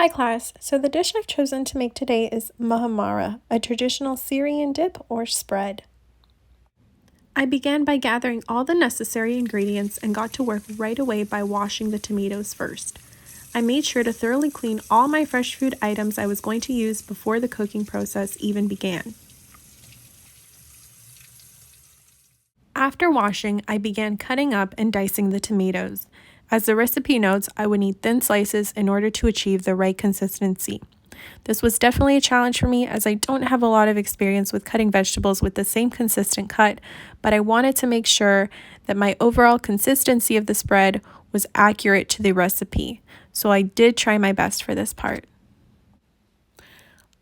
Hi class, so the dish I've chosen to make today is Muhammara, a traditional Syrian dip or spread. I began by gathering all the necessary ingredients and got to work right away by washing the tomatoes first. I made sure to thoroughly clean all my fresh food items I was going to use before the cooking process even began. After washing, I began cutting up and dicing the tomatoes. As the recipe notes, I would need thin slices in order to achieve the right consistency. This was definitely a challenge for me as I don't have a lot of experience with cutting vegetables with the same consistent cut, but I wanted to make sure that my overall consistency of the spread was accurate to the recipe, so I did try my best for this part.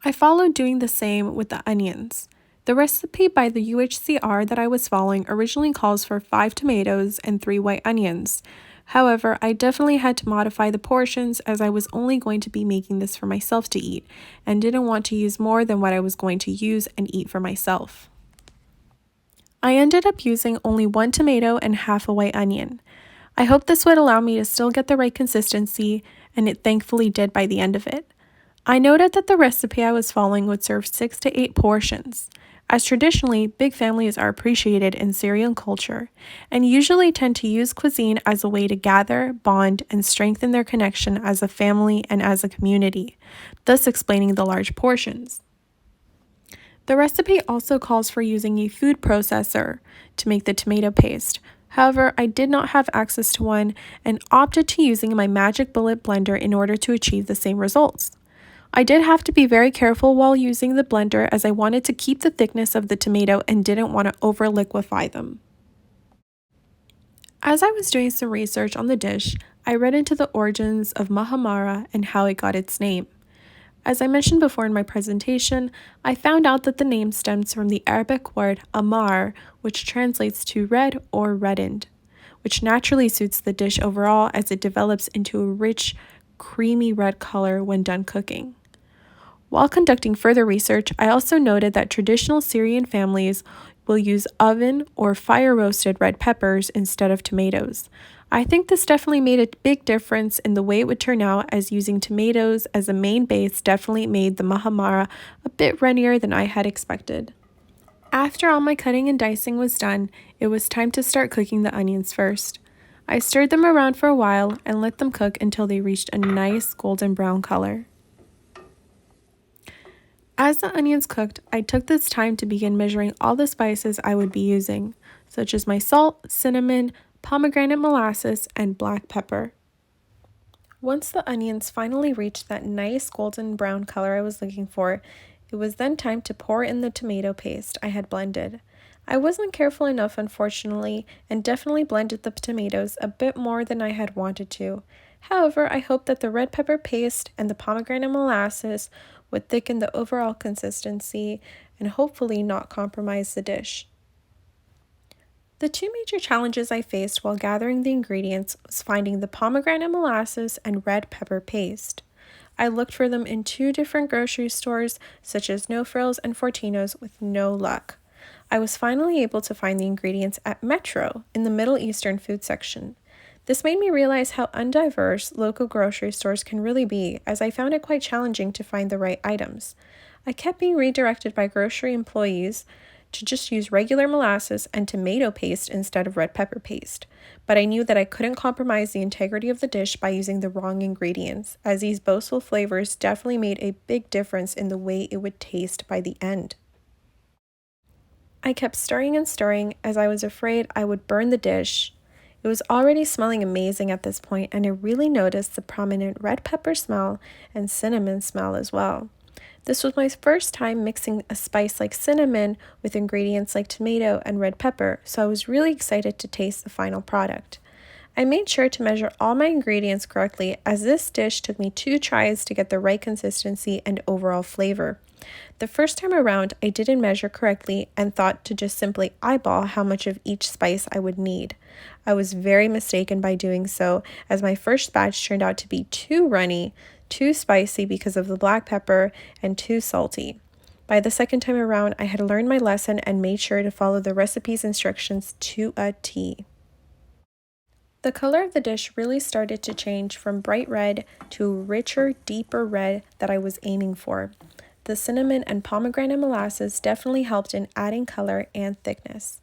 I followed doing the same with the onions. The recipe by the UHCR that I was following originally calls for 5 tomatoes and 3 white onions. However, I definitely had to modify the portions as I was only going to be making this for myself to eat and didn't want to use more than what I was going to use and eat for myself. I ended up using only 1 tomato and half a white onion. I hope this would allow me to still get the right consistency, and it thankfully did by the end of it. I noted that the recipe I was following would serve 6 to 8 portions, as traditionally, big families are appreciated in Syrian culture and usually tend to use cuisine as a way to gather, bond, and strengthen their connection as a family and as a community, thus explaining the large portions. The recipe also calls for using a food processor to make the tomato paste. However, I did not have access to one and opted to using my Magic Bullet blender in order to achieve the same results. I did have to be very careful while using the blender as I wanted to keep the thickness of the tomato and didn't want to over liquefy them. As I was doing some research on the dish, I read into the origins of Muhammara and how it got its name. As I mentioned before in my presentation, I found out that the name stems from the Arabic word amar, which translates to red or reddened, which naturally suits the dish overall as it develops into a rich, creamy red color when done cooking. While conducting further research, I also noted that traditional Syrian families will use oven or fire roasted red peppers instead of tomatoes. I think this definitely made a big difference in the way it would turn out, as using tomatoes as a main base definitely made the Muhammara a bit runnier than I had expected. After all my cutting and dicing was done, it was time to start cooking the onions first. I stirred them around for a while and let them cook until they reached a nice golden brown color. As the onions cooked, I took this time to begin measuring all the spices I would be using, such as my salt, cinnamon, pomegranate molasses, and black pepper. Once the onions finally reached that nice golden brown color I was looking for, it was then time to pour in the tomato paste I had blended. I wasn't careful enough, unfortunately, and definitely blended the tomatoes a bit more than I had wanted to. However, I hope that the red pepper paste and the pomegranate molasses would thicken the overall consistency and hopefully not compromise the dish. The two major challenges I faced while gathering the ingredients was finding the pomegranate molasses and red pepper paste. I looked for them in 2 different grocery stores, such as No Frills and Fortino's, with no luck. I was finally able to find the ingredients at Metro in the Middle Eastern food section. This made me realize how undiverse local grocery stores can really be, as I found it quite challenging to find the right items. I kept being redirected by grocery employees to just use regular molasses and tomato paste instead of red pepper paste, but I knew that I couldn't compromise the integrity of the dish by using the wrong ingredients, as these boastful flavors definitely made a big difference in the way it would taste by the end. I kept stirring and stirring as I was afraid I would burn the dish. It was already smelling amazing at this point, and I really noticed the prominent red pepper smell and cinnamon smell as well. This was my first time mixing a spice like cinnamon with ingredients like tomato and red pepper, so I was really excited to taste the final product. I made sure to measure all my ingredients correctly, as this dish took me 2 tries to get the right consistency and overall flavor. The first time around, I didn't measure correctly and thought to just simply eyeball how much of each spice I would need. I was very mistaken by doing so, as my first batch turned out to be too runny, too spicy because of the black pepper, and too salty. By the second time around, I had learned my lesson and made sure to follow the recipe's instructions to a T. The color of the dish really started to change from bright red to a richer, deeper red that I was aiming for. The cinnamon and pomegranate molasses definitely helped in adding color and thickness.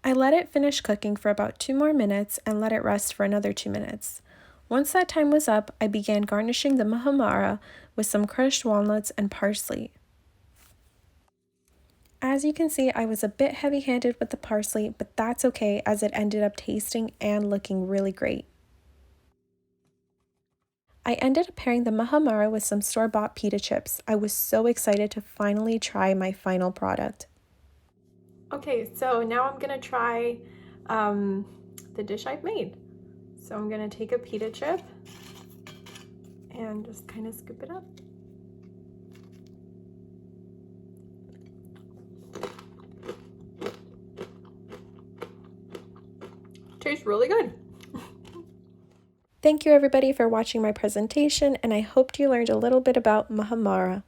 I let it finish cooking for about 2 more minutes and let it rest for another 2 minutes. Once that time was up, I began garnishing the muhammara with some crushed walnuts and parsley. As you can see, I was a bit heavy-handed with the parsley, but that's okay as it ended up tasting and looking really great. I ended up pairing the muhammara with some store-bought pita chips. I was so excited to finally try my final product. Okay, so now I'm gonna try the dish I've made. So I'm gonna take a pita chip and just kind of scoop it up. Tastes really good. Thank you everybody for watching my presentation, and I hope you learned a little bit about muhammara.